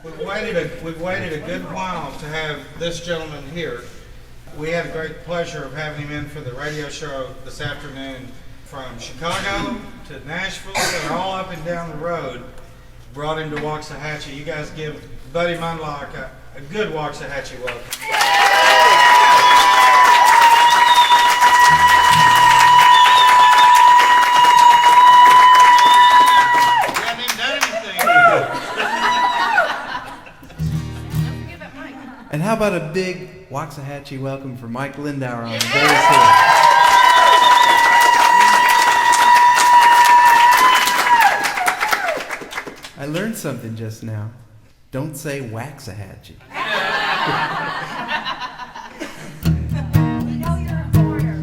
We've waited a good while to have this gentleman here. We had a great pleasure of having him in for the radio show this afternoon. From Chicago to Nashville and all up and down the road, brought him to Waxahachie. You guys give Buddy Mondlock a good Waxahachie welcome. You haven't even done anything. And how about a big Waxahachie welcome for Mike Lindauer on the bass here. I learned something just now. Don't say Waxahachie. We know you're a foreigner.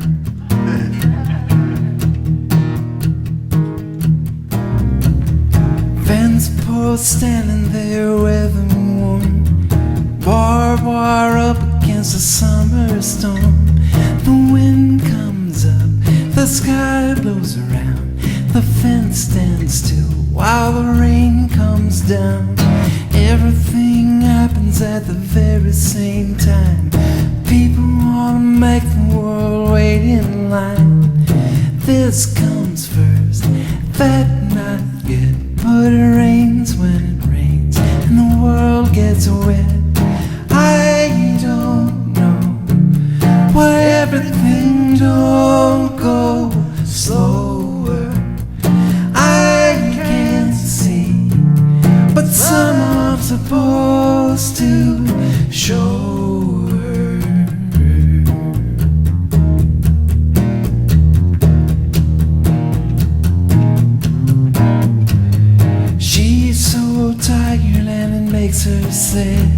Fence post standing there weather worn, barbed wire up against a summer storm. The wind comes up, the sky blows around, the fence stands still while the rain comes down. Everything happens at the very same time. People wanna make the world wait in line. This comes first, that not yet, but it rains when it rains and the world gets wet. I don't know why everything don't go slower. I can't see, but someone's supposed to show her. She's so tired and it makes her sad,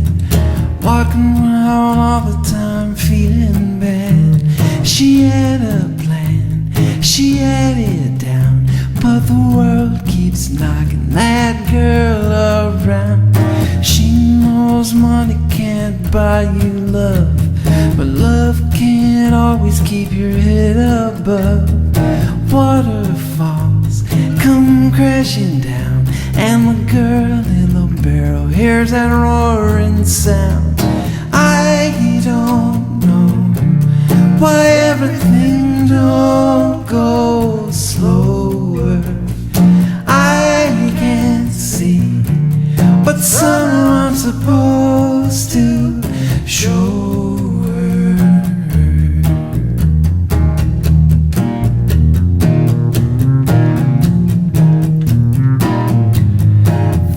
walking around all the time feeling bad. She had a plan, she had it down, but the world keeps knocking that girl around. She knows money can't buy you love, but love can't always keep your head above. Waterfalls come crashing down, and the girl in the barrel hears that roaring sound. I don't know why everything don't go slower. I can't see, but someone's supposed to show her.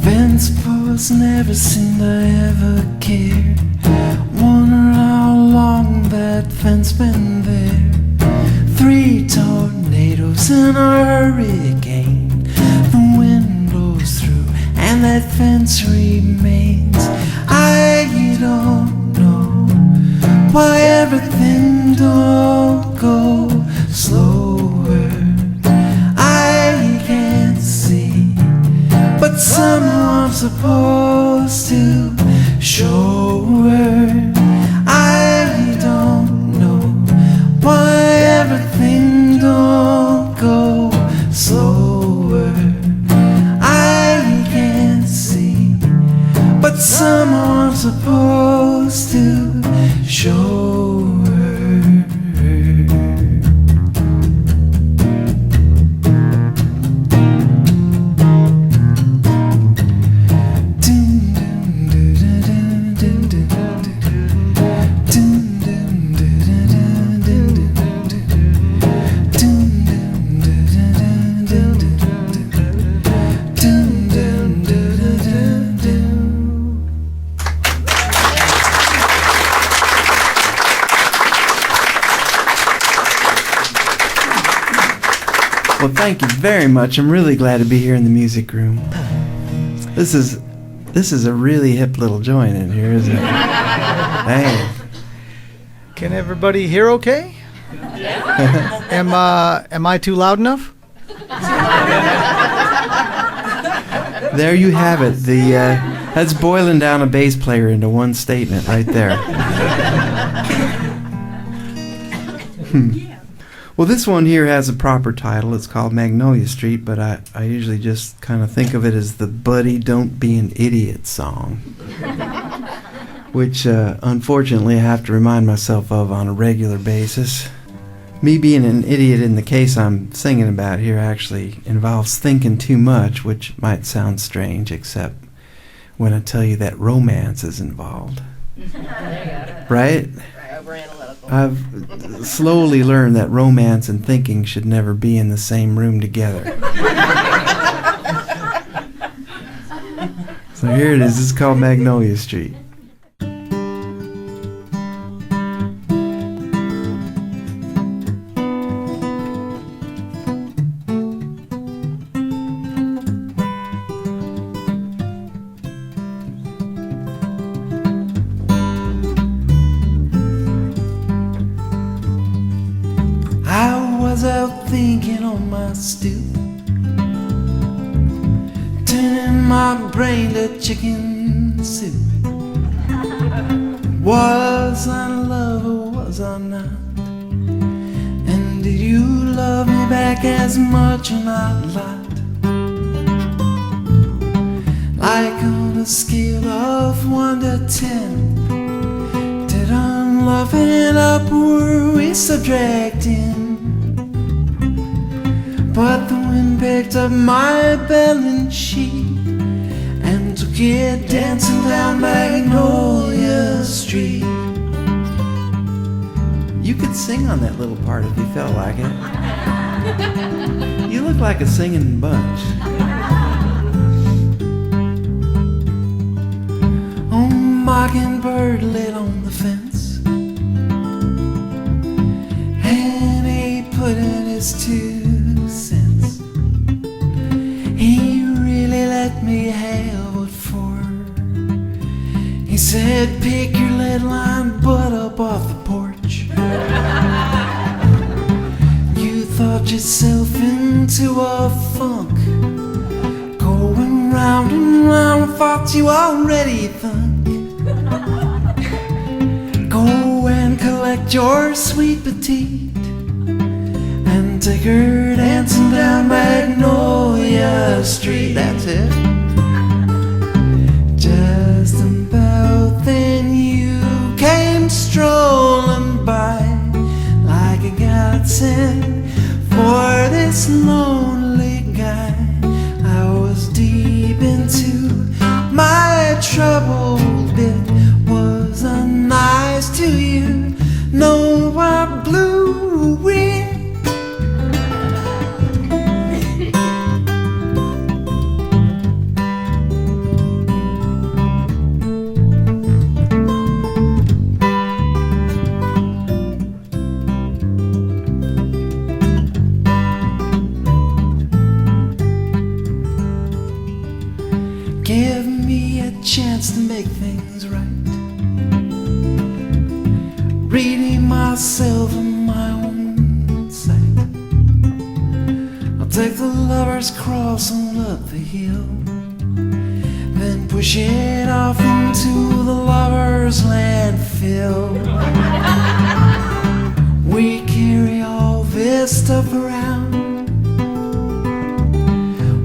Fence posts never seem to ever care. Wonder how long that fence been there. 3 tornadoes and a hurricane. The wind blows through and that fence remains. I don't know why everything don't go slower. I can't see, but someone's supposed to show her. I don't know why everything don't go slower. I can't see, but someone's supposed to show her. Well, thank you very much. I'm really glad to be here in the music room. This is a really hip little joint in here, isn't it? Hey. Can everybody hear okay? Yeah. Am I too loud enough? There you have it. That's boiling down a bass player into one statement right there. Well, Well, this one here has a proper title. It's called Magnolia Street, but I usually just kind of think of it as the Buddy Don't Be an Idiot song, which unfortunately I have to remind myself of on a regular basis. Me being an idiot in the case I'm singing about here actually involves thinking too much, which might sound strange, except when I tell you that romance is involved. Right? Over analytical. I've slowly learned that romance and thinking should never be in the same room together. So here it is. This is called Magnolia Street. Out thinking on my stoop, turning my brain to chicken soup. Was I in love or was I not? And did you love me back as much or not? Like on a scale of 1 to 10, did unloving up or were we subtracting? But the wind picked up my balance sheet and took it dancing down Magnolia Street. You could sing on that little part if you felt like it. You look like a singing bunch. Oh, mockingbird lit on the fence, and he put in his 2 cents. He really let me have what for. He said, pick your lead line butt up off the porch. You thought yourself into a funk, going round and round with thoughts you already thunk. Go and collect your sweet petite and take her dancing down Magnolia Street. That's it. Just about then you came strolling by like a godsend for this lonely guy. I was deep into my troubled bit. Was I nice to you? No, I blew wind. Give me a chance to make things right, reading myself in my own sight. I'll take the lover's cross on up the hill, then push it off into the lover's landfill. We carry all this stuff around.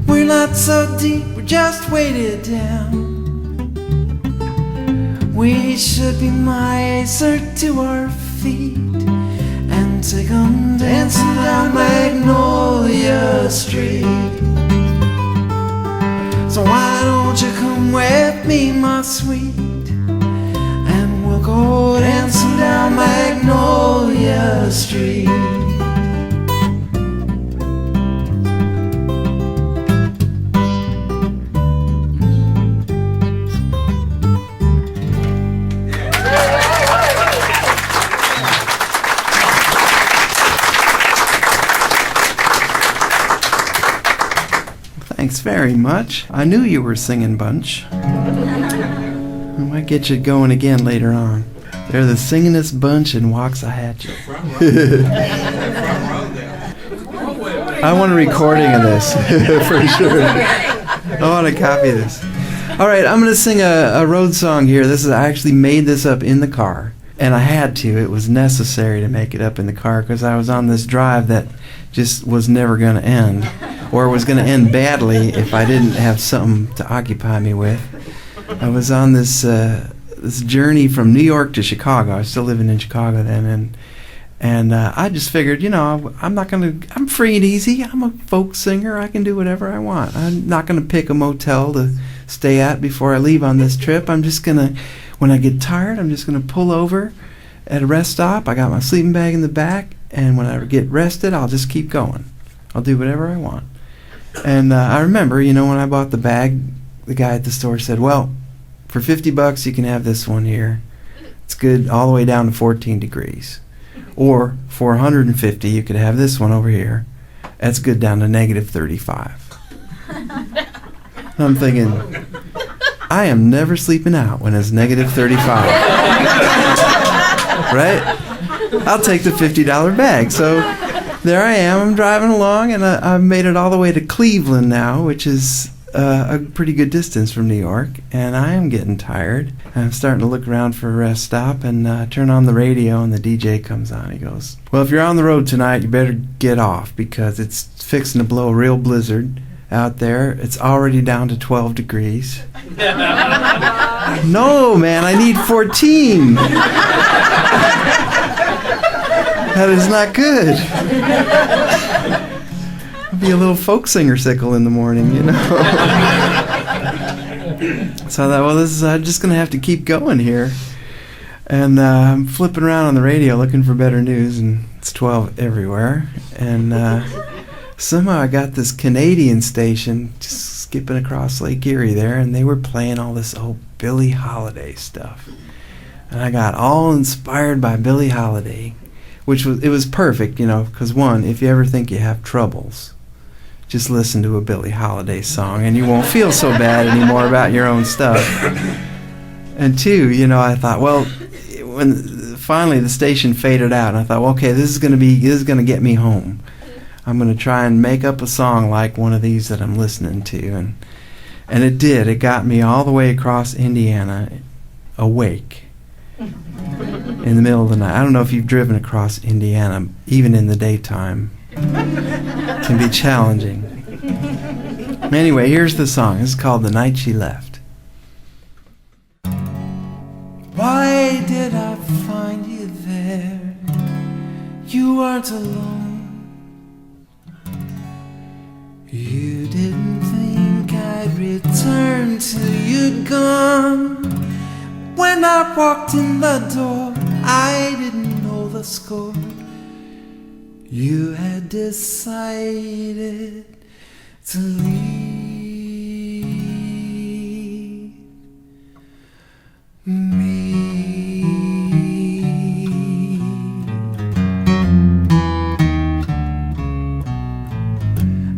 We're not so deep, we're just weighted down. We should be nicer to our feet and take 'em dancing down Magnolia Street. So why don't you come with me, my sweet, and we'll go dancing down Magnolia Street. Thanks very much. I knew you were singing bunch. I might get you going again later on. They're the singingest bunch in Waxahachie. I want a recording of this for sure. I want a copy of this. All right, I'm going to sing a road song here. I actually made this up in the car. And I had to. It was necessary to make it up in the car because I was on this drive that just was never going to end, or was going to end badly if I didn't have something to occupy me with. I was on this this journey from New York to Chicago. I was still living in Chicago then, and I just figured, I'm free and easy. I'm a folk singer. I can do whatever I want. I'm not going to pick a motel to stay at before I leave on this trip. I'm just going to, when I get tired, I'm just going to pull over at a rest stop. I got my sleeping bag in the back, and when I get rested, I'll just keep going. I'll do whatever I want. And I remember, when I bought the bag, the guy at the store said, well, for $50 you can have this one here. It's good all the way down to 14 degrees. Or for $150 you could have this one over here. That's good down to negative 35. I'm thinking, I am never sleeping out when it's negative 35. Right? I'll take the $50 bag. So there I am. I'm driving along, and I've made it all the way to Cleveland now, which is a pretty good distance from New York, and I am getting tired. I'm starting to look around for a rest stop and turn on the radio, and the DJ comes on. He goes, well, if you're on the road tonight, you better get off because it's fixing to blow a real blizzard out there. It's already down to 12 degrees. No, man, I need 14. That is not good. I'll be a little folk singer-sickle in the morning, So I thought, well, I'm just going to have to keep going here. And I'm flipping around on the radio looking for better news, and it's 12 everywhere. And somehow I got this Canadian station just skipping across Lake Erie there, and they were playing all this old Billie Holiday stuff. And I got all inspired by Billie Holiday, it was perfect, because one, if you ever think you have troubles, just listen to a Billie Holiday song and you won't feel so bad anymore about your own stuff. And two, I thought, well, when finally the station faded out, and I thought, well, okay, this is going to get me home. I'm going to try and make up a song like one of these that I'm listening to, and it did. It got me all the way across Indiana, awake in the middle of the night. I don't know if you've driven across Indiana, even in the daytime. It can be challenging. Anyway, here's the song. It's called The Night She Left. Why did I find you there? You weren't alone. You didn't think I'd return till you'd gone. When I walked in the door, I didn't know the score. You had decided to leave me.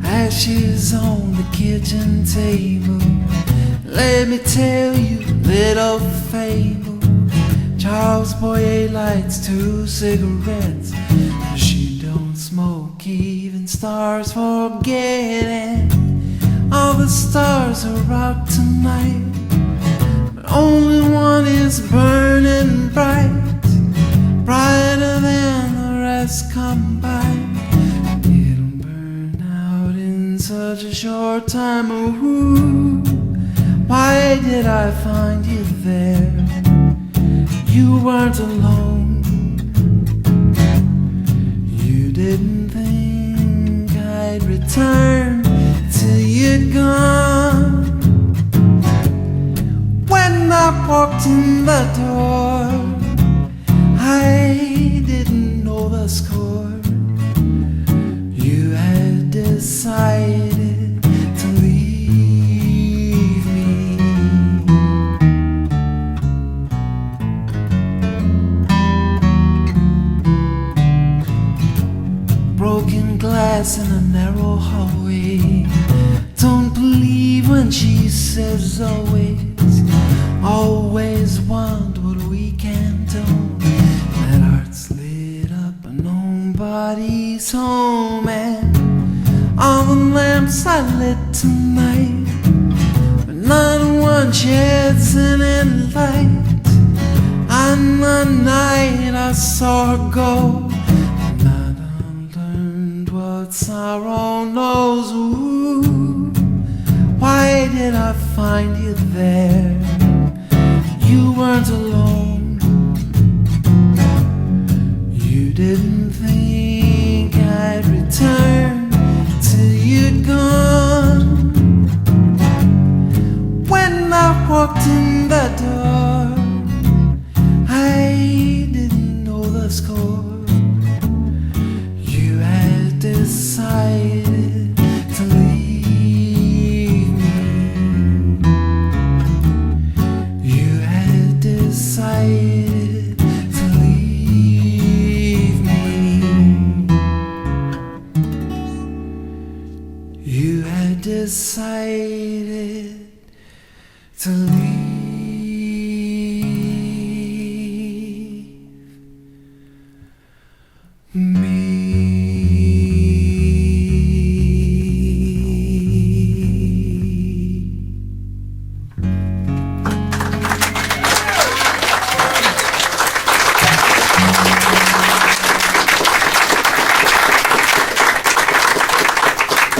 Ashes on the kitchen table. Let me tell you a little fable. Charles Boyer lights 2 cigarettes. She don't smoke, even stars forget it. All the stars are out tonight, but only one is burning bright, brighter than the rest combined. It'll burn out in such a short time. Ooh, why did I find you there? You weren't alone. You didn't think I'd return till you'd gone. When I walked in the door, I didn't know the score. You had decided to leave me. Broken glass in a narrow hallway. Don't believe when she says always. Always want what we can't do. That heart's lit up and nobody's home. And all the lamps I lit tonight, but not one sheds any light. I On the night I saw her go, and I learned what sorrow knows. Ooh, why did I find you there? You weren't alone. You didn't think I'd return till you'd gone. When I walked in the door, I didn't know the score. You had decided to leave me. You had decided to leave me. You had decided to leave me.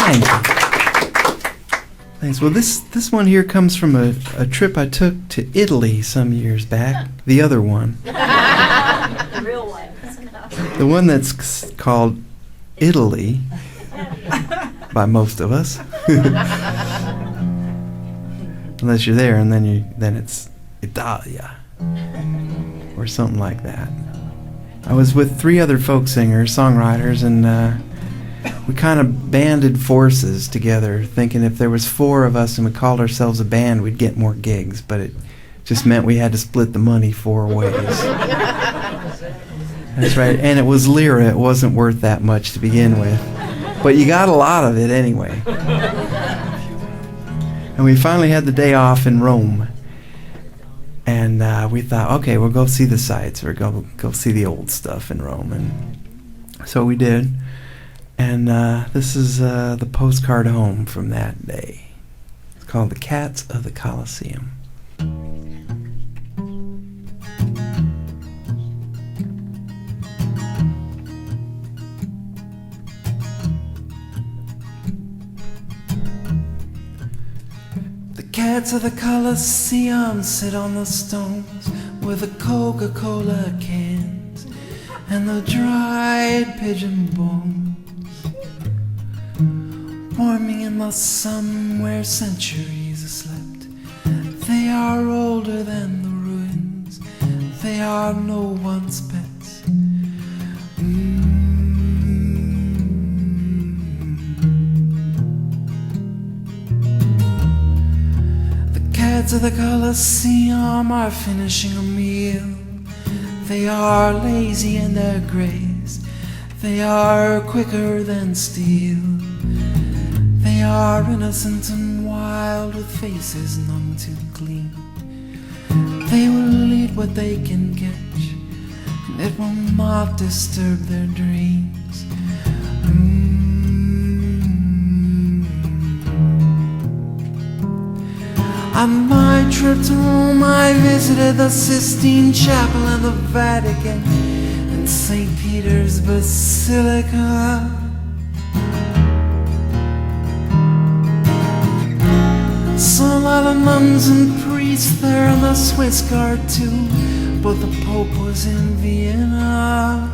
Thank you. Thanks. Well, this one here comes from a trip I took to Italy some years back. The other one. The real one. The one that's called Italy by most of us. Unless you're there, and then it's Italia or something like that. I was with 3 other folk singers, songwriters, and we kind of banded forces together, thinking if there was 4 of us and we called ourselves a band, we'd get more gigs, but it just meant we had to split the money 4 ways. That's right, and it was lira. It wasn't worth that much to begin with, but you got a lot of it anyway. And we finally had the day off in Rome, and we thought, okay, we'll go see the sights, or go see the old stuff in Rome, and so we did. And this is the postcard home from that day. It's called The Cats of the Colosseum. The cats of the Colosseum sit on the stones with the Coca-Cola cans and the dried pigeon bones, warming in the sun where centuries have slept. They are older than the ruins. They are no one's pets. The cats of the Colosseum are finishing a meal. They are lazy in their grace. They are quicker than steel. They are innocent and wild, with faces none too clean. They will eat what they can catch, and it will not disturb their dreams. On my trip to Rome, I visited the Sistine Chapel and the Vatican and St. Peter's Basilica. Saw a lot of nuns and priests there, and the Swiss Guard too, but the Pope was in Vienna.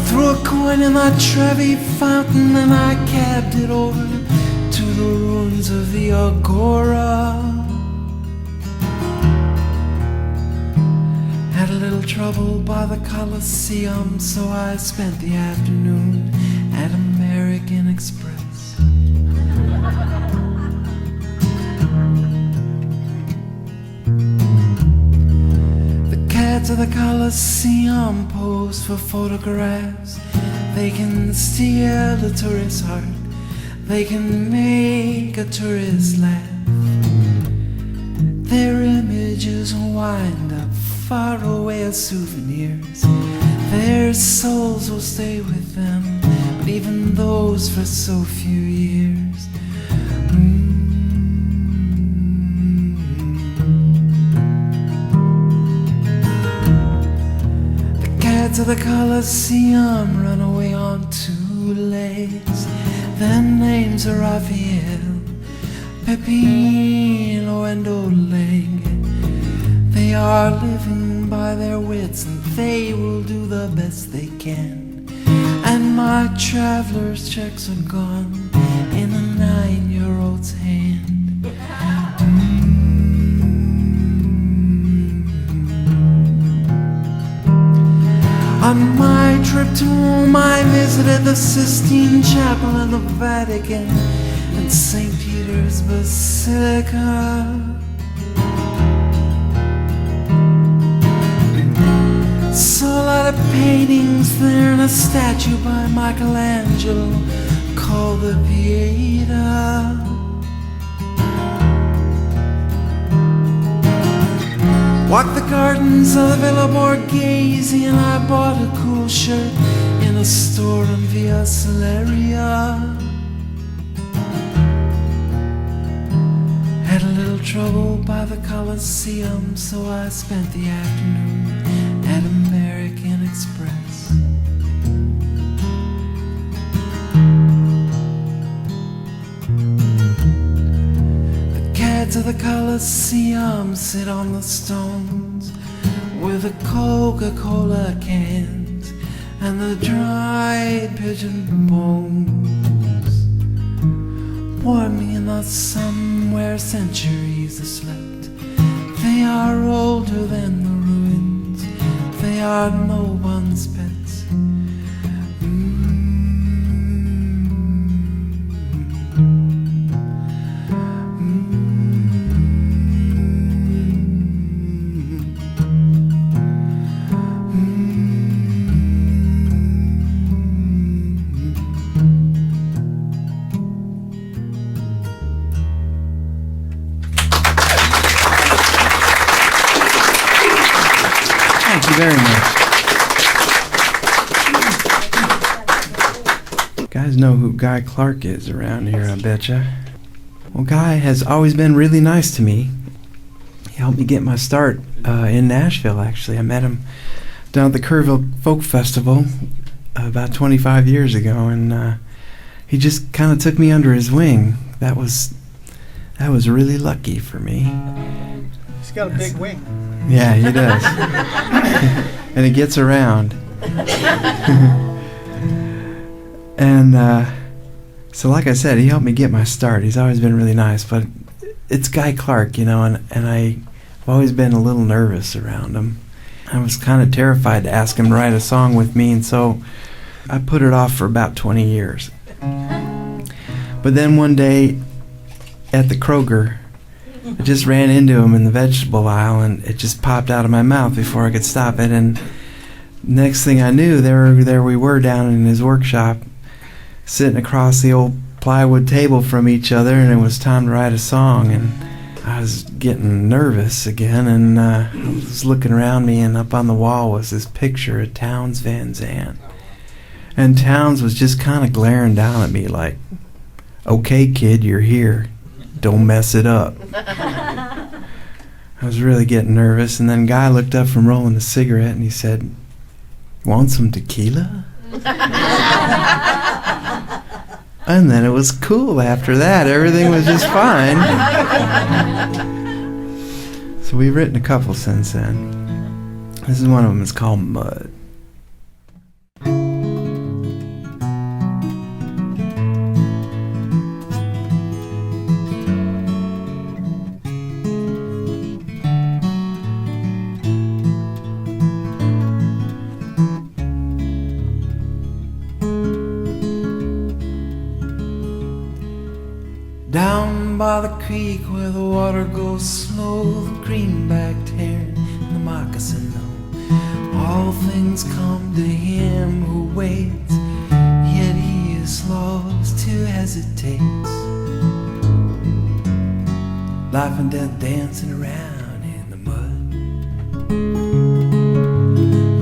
Threw a coin in that Trevi fountain, and I cabbed it over to the ruins of the Agora. Had a little trouble by the Colosseum, so I spent the afternoon at American Express. The cats of the Colosseum pose for photographs. They can steal a tourist's heart. They can make a tourist laugh. Their images wind up far away as souvenirs. Their souls will stay with them, but even those for so few years. of the Colosseum run away on two legs. Their names are Raphael, Peppino, and Oleg. They are living by their wits, and they will do the best they can. And my traveler's checks are gone in a 9-year-old's hand. On my trip to Rome, I visited the Sistine Chapel in the Vatican and St. Peter's Basilica. Saw a lot of paintings there and a statue by Michelangelo called the Pieta. Walked the gardens of the Villa Borghese, and I bought a cool shirt in a store in Via Celeria. Had a little trouble by the Colosseum, so I spent the afternoon at American Express. To the Colosseum sit on the stones with the Coca-Cola cans and the dried pigeon bones. Warm me in the sun where centuries have slept. They are older than the ruins. They are no one's pets. Thank you very much. Guys know who Guy Clark is around here, I betcha. Well, Guy has always been really nice to me. He helped me get my start in Nashville, actually. I met him down at the Kerrville Folk Festival about 25 years ago, and he just kind of took me under his wing. That was really lucky for me. He's got a big wing. Yeah, he does. And it gets around. And so like I said, he helped me get my start. He's always been really nice, but it's Guy Clark, you know, and I've always been a little nervous around him. I was kind of terrified to ask him to write a song with me, and so I put it off for about 20 years. But then one day at the Kroger, I just ran into him in the vegetable aisle, and it just popped out of my mouth before I could stop it. And next thing I knew, there we were down in his workshop, sitting across the old plywood table from each other, and it was time to write a song. And I was getting nervous again, and I was looking around me, and up on the wall was this picture of Townes Van Zandt. And Townes was just kind of glaring down at me like, "Okay, kid, you're here. Don't mess it up." I was really getting nervous, and then Guy looked up from rolling a cigarette and he said, "Want some tequila?" And then it was cool after that. Everything was just fine. So we've written a couple since then. This is one of them. It's called Mud. Down by the creek where the water goes slow, the greenbacked heron and the moccasin know. All things come to him who waits, yet he is lost who hesitates. Life and death dancing around in the mud.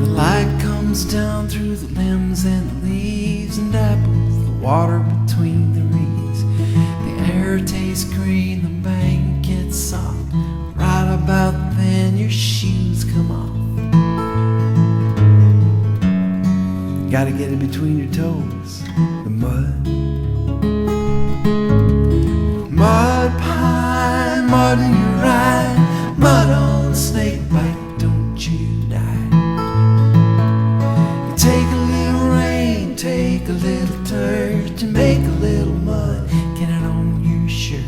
The light comes down through the limbs and the leaves and apples, the water between the reeds. The air tastes green, the bank gets soft. Right about then your shoes come off. gotta get it between your toes. The mud. Mud pie, mud in your eye, mud on a snake bite, don't you die. You take a little rain, take a little dirt, you make a little mud, get it on your shirt.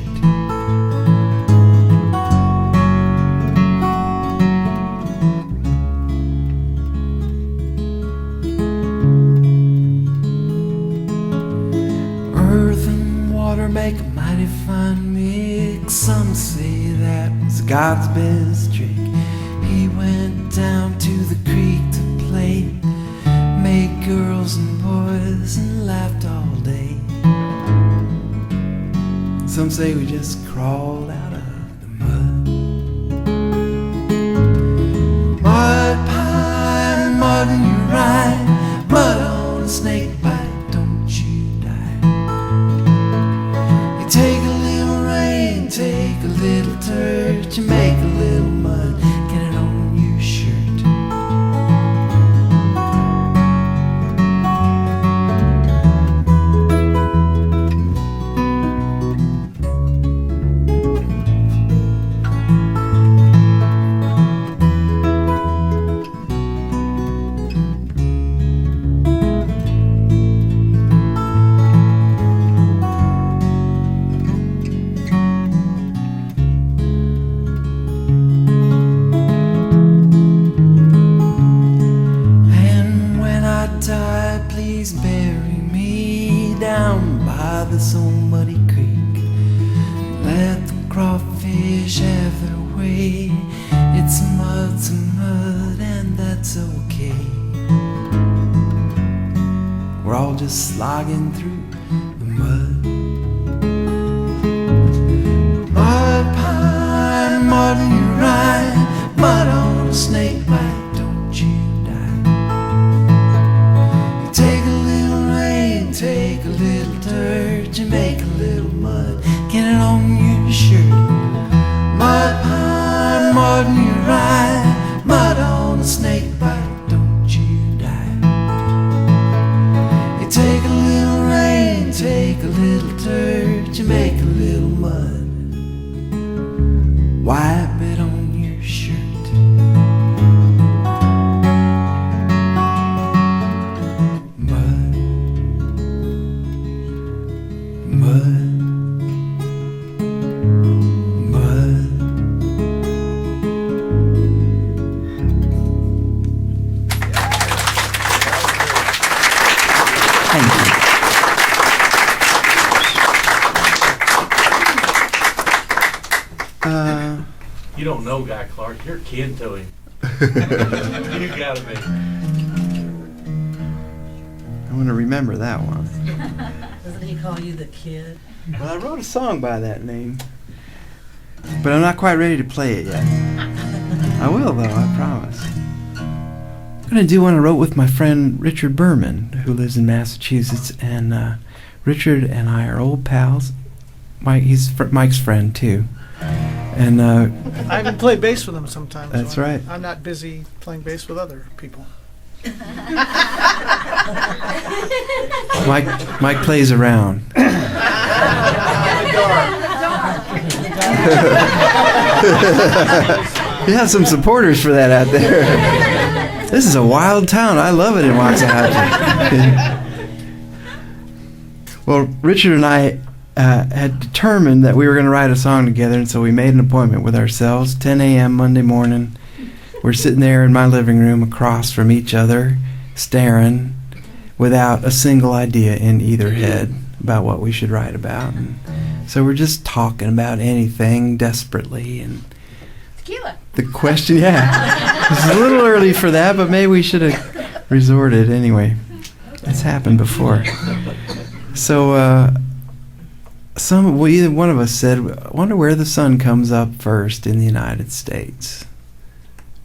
Earth and water make a mighty fine mix. Some say that was God's best trick. He went down to the creek to play, made girls and boys and laughed all day. Some say we just crawled out of the mud. Mud pie, mud in your eye, mud on a snake bite, don't you die. You take a little rain, take a little dirt, you make a little mud, get it on your shirt. And when I die, please bury me down by this old muddy creek. Let the crawfish have their way. It's mud to mud, and that's okay. We're all just slogging through the mud. Mud pie, mud in your eye, mud on a snake bite, don't you die. You take a little rain, take a little dirt, you make a little mud, get it on your shirt. Mud pie, mud in your eye, mud on a snake bite, don't you die. You take a little rain, take a little dirt, you make a little mud, wipe it on your shirt. Mud, mud, mud. Thank you. You don't know Guy Clark. You're kin to him. You gotta be. I want to remember that one. Doesn't he call you the kid? Well, I wrote a song by that name, but I'm not quite ready to play it yet. I will, though, I promise. I'm going to do one I wrote with my friend Richard Berman, who lives in Massachusetts, and Richard and I are old pals. He's Mike's friend, too. And I even play bass with him sometimes. That's when right. I'm not busy playing bass with other people. Mike plays around. You have some supporters for that out there. This is a wild town. I love it in Waxahachie. Well, Richard and I had determined that we were going to write a song together, and so we made an appointment with ourselves, 10 a.m. Monday morning. We're sitting there in my living room across from each other, staring, without a single idea in either head about what we should write about. And so we're just talking about anything desperately. And Tequila. the question, yeah, it's a little early for that, but maybe we should have resorted anyway. It's happened before. So either one of us said, I wonder where the sun comes up first in the United States.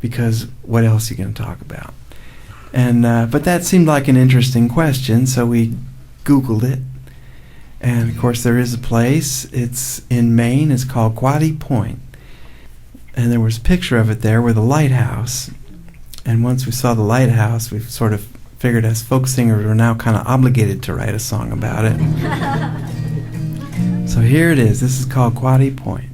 Because what else are you going to talk about? And but that seemed like an interesting question, so we Googled it. And of course there is a place. It's in Maine. It's called Quoddy Point. And there was a picture of it there with a lighthouse. And once we saw the lighthouse, we sort of figured as folk singers we're now kind of obligated to write a song about it. So here it is. This is called Quoddy Point.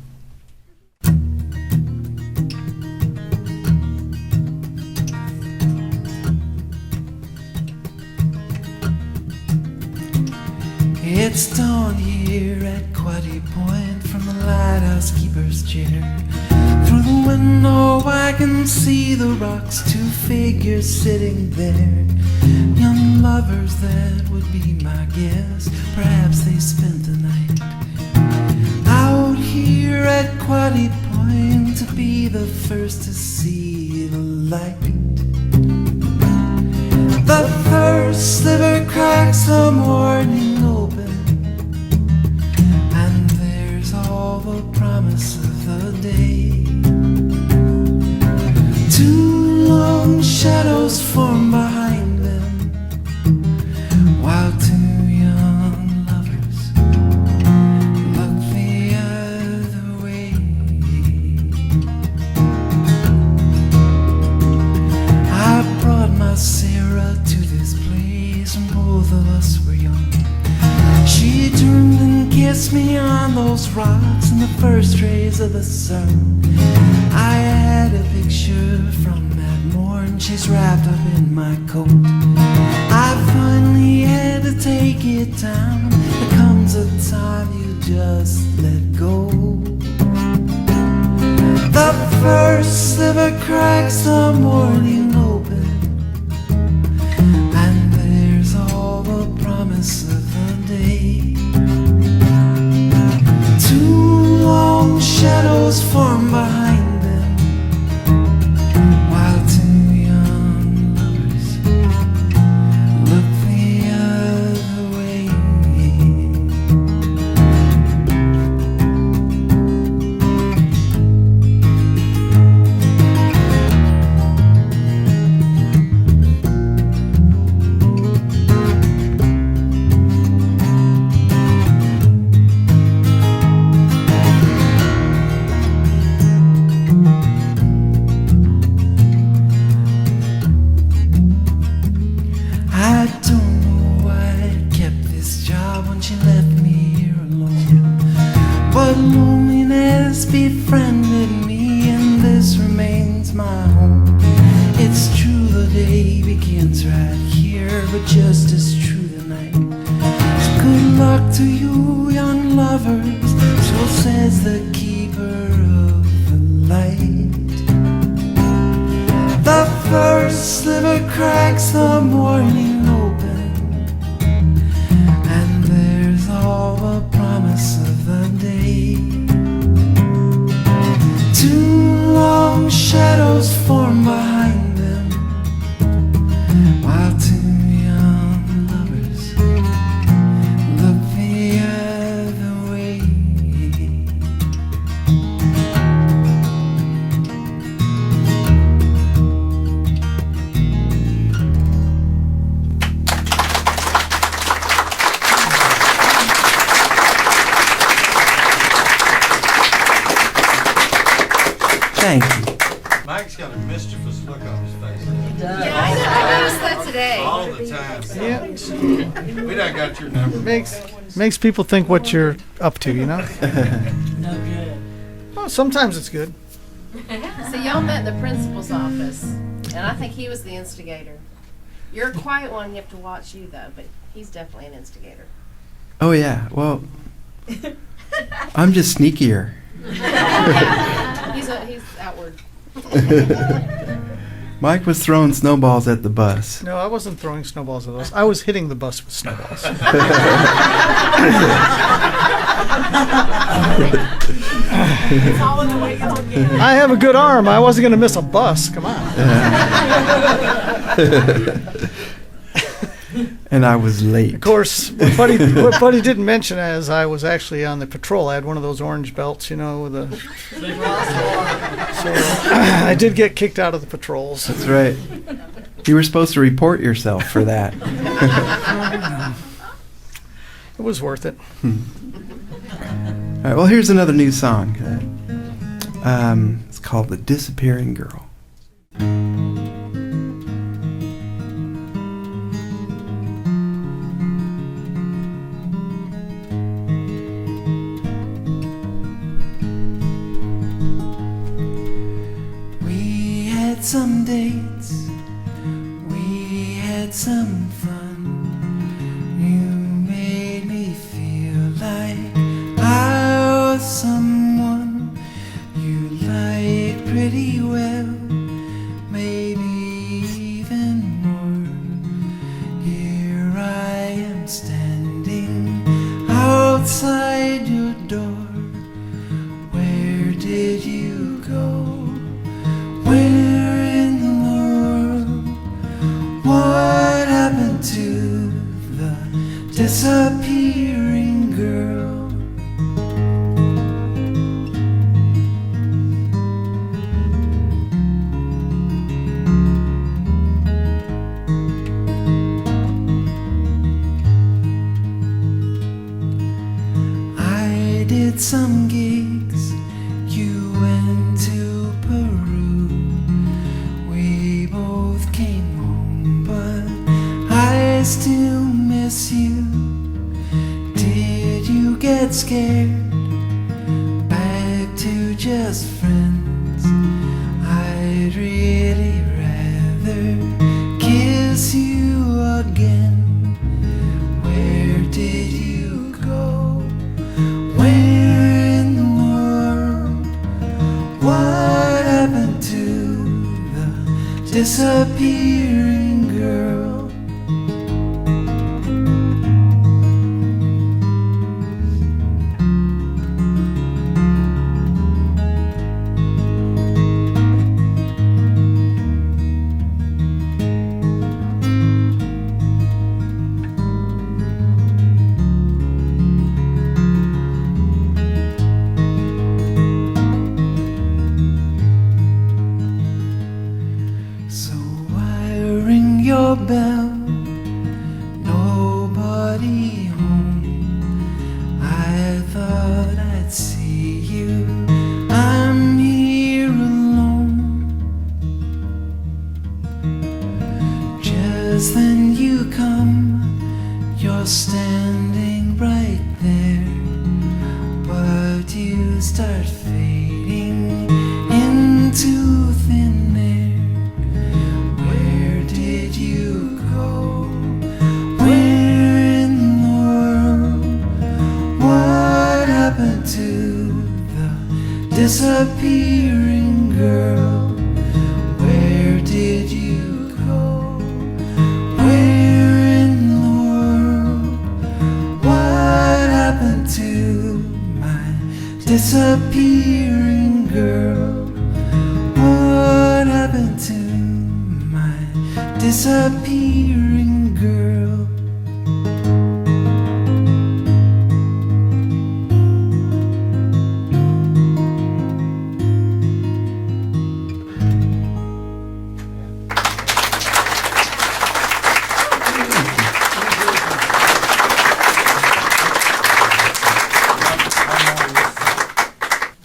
It's dawn here at Quoddy Point from the lighthouse keeper's chair. Through the window I can see the rocks, 2 figures sitting there. Young lovers, that would be my guess. Perhaps they spent the night out here at Quoddy Point to be the first to see the light. The first sliver cracks the morning open, and there's all the promise of the day. 2 long shadows form behind them, while 2 young lovers look the other way. I brought my Sarah to this place when both of us were young. She turned and kissed me on those rocks in the first rays of the sun. I had a picture from that morn. She's wrapped up in my coat. I finally had to take it down. There comes a time you just let go. The first sliver cracks the morning open, and there's all the promise of the day. 2 long shadows form behind them, while 2 young lovers look the other way. I don't know why I kept this job when she left me here alone, but loneliness befriended me, and this remains my home. It's true the day begins right here, but just as true the night. So good luck to you, young lovers, so says the keeper of the light. The first sliver cracks the morning open, and there's all the promise of the day. 2 long shadows form behind them, while 2 young lovers look the other way. Thank you. Mike's got a mischievous look on his face. Yeah, I noticed that today. All the time. Yeah, We done got your number. makes people think what you're up to, you know? No good. Well, sometimes it's good. So y'all met in the principal's office, and I think he was the instigator. You're a quiet one, you have to watch you though, but he's definitely an instigator. Oh yeah. Well, I'm just sneakier. He's outward. Mike was throwing snowballs at the bus. No, I wasn't throwing snowballs at us. I was hitting the bus with snowballs. It's all in the way you look at it. I have a good arm. I wasn't going to miss a bus. Come on. And I was late. Of course, what Buddy didn't mention is I was actually on the patrol. I had one of those orange belts, you know, with a. So I did get kicked out of the patrols. That's right. You were supposed to report yourself for that. It was worth it. All right, well, here's another new song. It's called The Disappearing Girl. had some dates, we had some fun. You made me feel like I was someone you like pretty well, maybe even more. Here I am standing outside your door. Where did you go? Where in the world? What happened to the disappearing girl? I did some gigs, you went to Peru. We both came home, but I still miss you. Did you get scared? Back to just friends. I'd really rather kiss you again. Where did you go? Where in the world? What happened to the disappearing girl? So I ring your bell, nobody home. I thought I'd see you, I'm here alone. Just then you come, you're standing right there, but you start fading into thin air. Where did you go? Where in the world? What happened to the disappearing girl? Where did you go? Where in the world? What happened to my disappearing girl? What happened to my disappearing girl?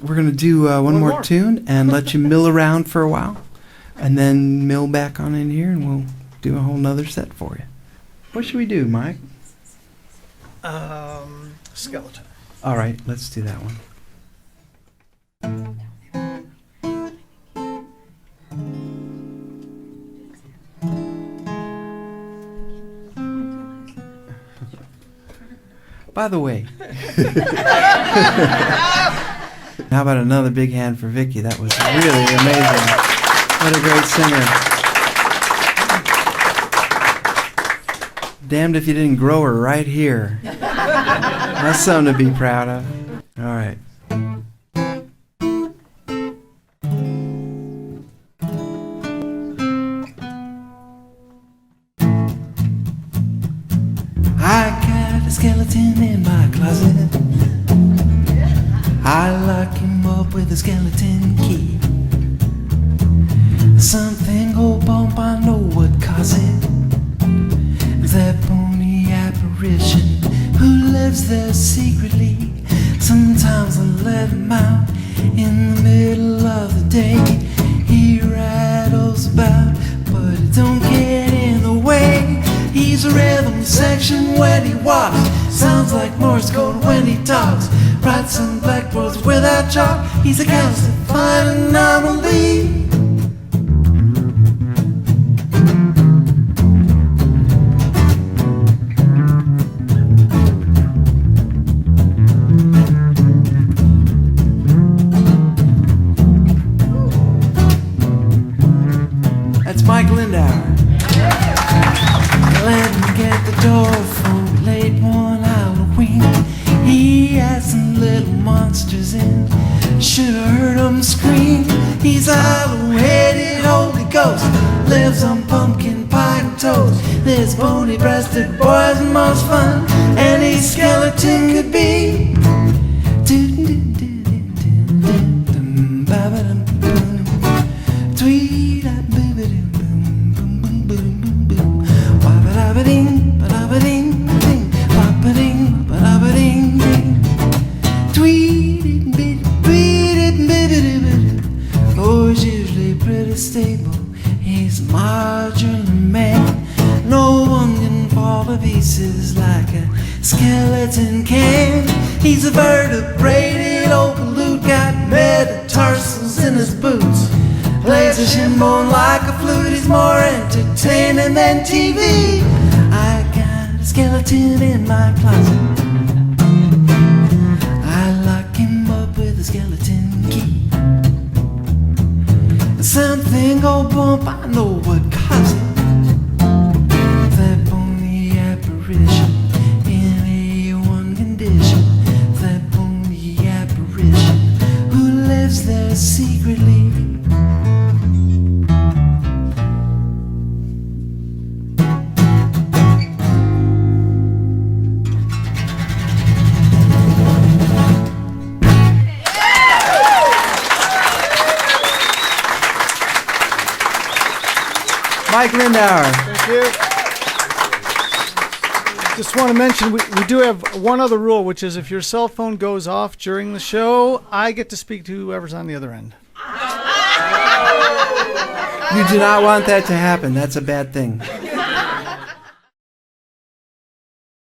We're going to do one more tune and let you mill around for a while, and then mill back on in here, and we'll do a whole nother set for you. What should we do, Mike? Skeleton. All right, let's do that one. By the way, how about another big hand for Vickie? That was really amazing. What a great singer. Damned if you didn't grow her right here. That's something to be proud of. All right. I got a skeleton in my closet. I lock him up with a skeleton key. Something go bump, I know what caused it. That bony apparition who lives there secretly. Sometimes I let him out in the middle of the day. He rattles about, but it don't get in the way. He's a rhythm section when he walks, sounds like Morse code when he talks. Writes some blackboards without chalk. He's a calcified anomaly. hour. Let him get the door for late one Halloween. He had some little monsters in. Should've heard him scream. He's a hollow-headed Holy Ghost. Lives on pumpkin pie and toast. This bony-breasted boy's the most fun any skeleton could be. Boy's usually pretty stable. He's a modular man. No one can fall to pieces like a skeleton can. He's a vertebrated old galoot, got metatarsals in his boots. Plays a shinbone like a flute. He's more entertaining than TV. I got a skeleton in my closet. I lock him up with a skeleton key. Something go bump, I know what caused it. That bony apparition in A1 condition. That bony apparition who lives there secretly. Mike Lindauer. Thank you. Just want to mention we do have one other rule, which is if your cell phone goes off during the show, I get to speak to whoever's on the other end. You do not want that to happen. That's a bad thing.